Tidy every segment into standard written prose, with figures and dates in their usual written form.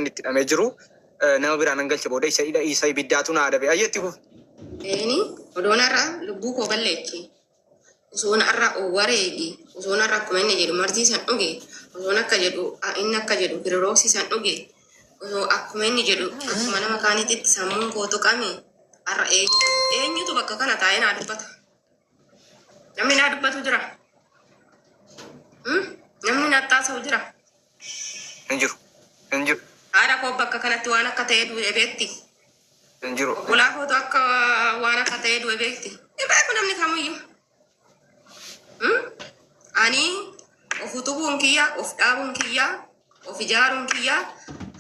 kan itti dhamee jiru nama biraan hangalcha booda isa ibiddaatu na adabe ayyetti fu. Odoon irraa lubbuu koo balleetti. Osoon irraa wareegi. Osoon irraa akkuma inni jedhu martiisan dhuge. Osoon akka jedhu inni akka jedhu birooksisan dhuge. Osoo akkuma inni jedhu akkuma nama kaanitti sammuun koo tuqame. Arra eenyutu bakka kana taa'ee naa dubbata. Namni naa dubbatu jira. Namni naa taasa'u jira. Hin jiru. Haadha koo bakka kanatti waan akka ta'ee du'e beekti. Hin jiru. Obbolaa kootu akka waan akka ta'ee du'e beekti. Hin beeku namni kamiyyuu. Ani of utubuun kiyya, of dhaabuun kiyya, of ijaaruun kiyya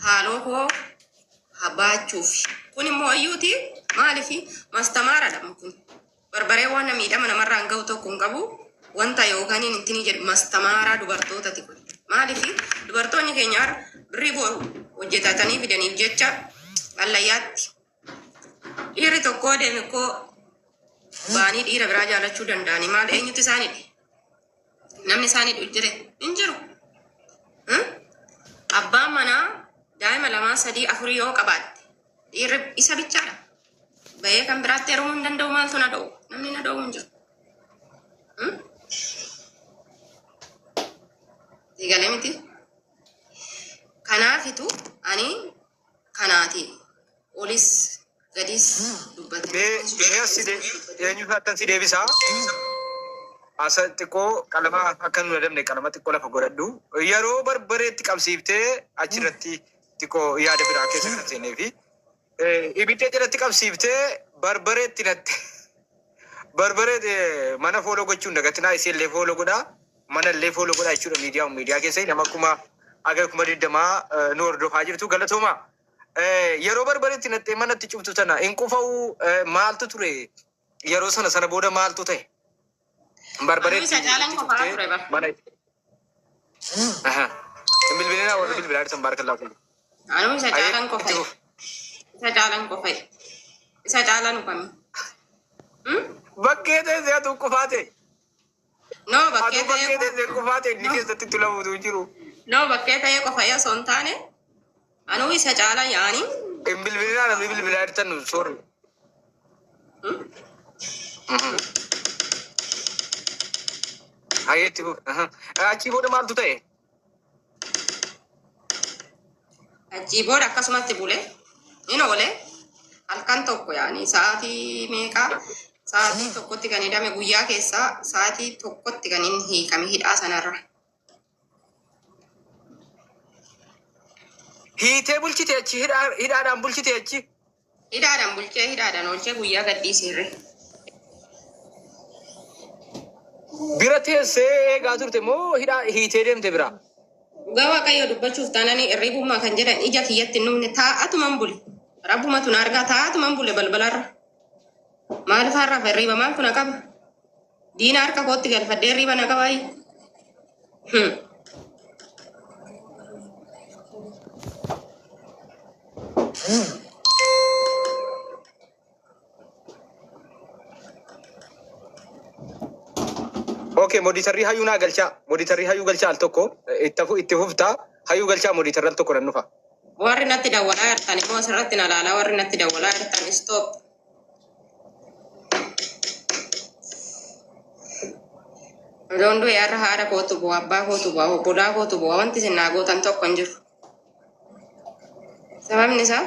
haaloo koo habaachuuf. Kun immoo ayyuuti maaliif mastamaaradha kun. Barbaree waan miidhama namarraan ga'u tokko hin qabu. Wanta yookaan inni ni jedhu mastamaaraa dubartootati kun. Maaliif dubartoonni keenya birrii boru hojjetatanii fidaniif jecha allayyaatti. Dhiirri tokko deeme koo baanii dhiira biraa jaalachuu danda'ani. Maal eenyutu isaanidha? Namni isaanidha jire hin jiru. Abbaan manaa daa'ima 2, 3, 4 yoo qabaatte dhiirri isa bichaadha. Bahee kan biraatti heerumuu hin danda'u maaltu na dha'u? Namni na dha'u hin jiru. Eegalee miti. Kanaafitu ani kanaati olis gadis dubbata. Eenyu fa'aatan si deebisaa? Asa xiqqoo qalama akka nu dadhabne qalama xiqqoo lafa godhadhu. Yeroo barbareetti qabsiiftee achirratti xiqqoo yaada biraa keessa kan seenee fi ibiddee jalatti qabsiiftee barbareetti natte. Barbaree mana fooloo gochuun dagatinaa isillee fooloo godhaa. Mana illee fooloo godhaa jechuudha miidiyaa keessa nama akkuma aga kuma 20 nu hordofaa jirtu galatooma. Yeroo barbareetti nattee manatti cuftu sana hin qufa'u maaltu ture? Yeroo sana booda maaltu ta'e? Barbareetti mana bilbilina warra bilbilaa dhisan baarkallaa fi anu isa caalan qofa'e. Isa caalan qofa'e. Isa caalan ufame. Bakkee ta'e atu qofaate. No bakkee ta'e qofaate inni keessatti tulamuutu jiru. No bakkee ta'e qofa'e osoo hin taane anu isa caalan yaani. Bilbilina namni bilbilaa dhisan sorry. Ayetti achi booda maaltu ta'e? Achi booda akkasumatti bule inni oole halkan tokko yaani sa'aatii meeqa sa'aatii tokkotti kan hidhame guyyaa keessaa sa'aatii tokkotti kan inni hiikame hidhaa sanarra. Hiitee bulchite achi hidhaadhaan bulchite achi? Hidhaadhaan bulchee hidhaadhaan oolchee guyyaa gadhiisirre. Bira teessee eegaa turte moo hiitee deemte bira? Dhugaa Waaqayyoo dubbachuuf taananii irribummaa kan jedhan ija kiyyatti numne taa'atuman bule. Rabbumatu na argaa taa'atuman bule balbalarra. Maaliif har'aaf irriba maaltu na qaba? Diina harka kootti galfadhee irriba na qabaayi. Okay, moditarri hayyuu naa galchaa. Moditarri hayyuu galchaa al tokko itti fuftaa hayyuu galchaa moditarran tokko nan dhufa. Warri natti dawwalaa jirtan immoo asirratti na laalaa warri natti dawwalaa jirtan stop. Rondo yarra haadha kootu bu'aa abbaa kootu bu'aa obbolaa kootu bu'aa wanti isin naa gootan tokko hin jiru. Sababni isaa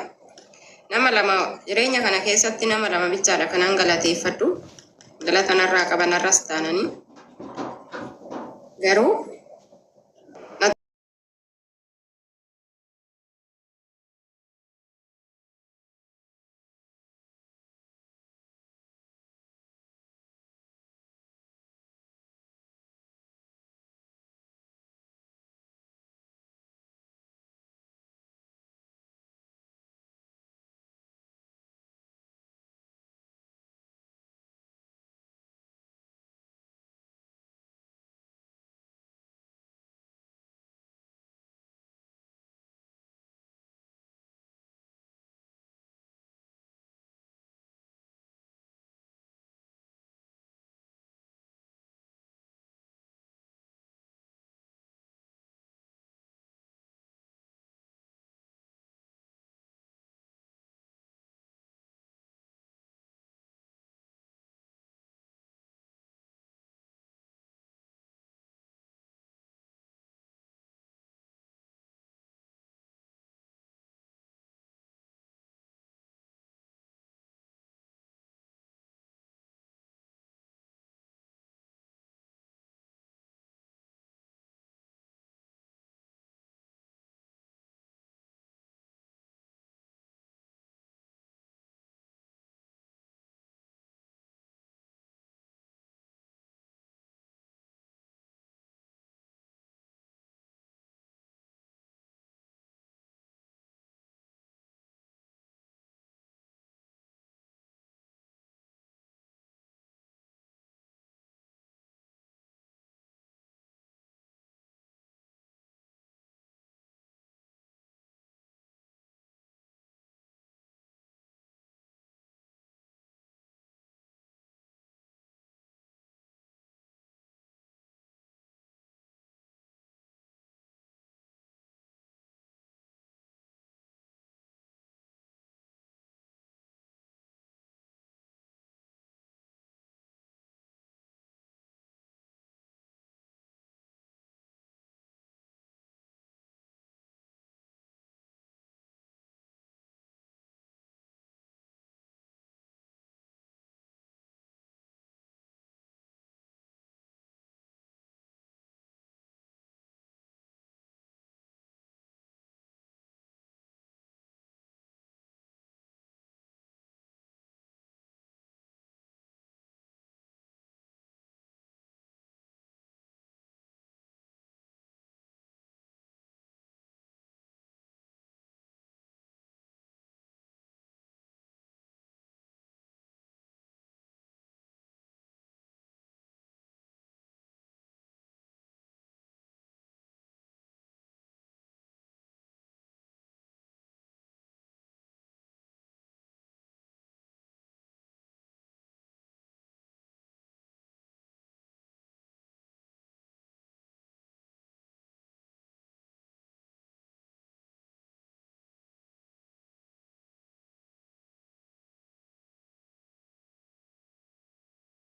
nama lama jireenya kana keessatti nama lama bichaadha kanaan galateeffadhu. Galata narraa qaban arras taananii. Garuu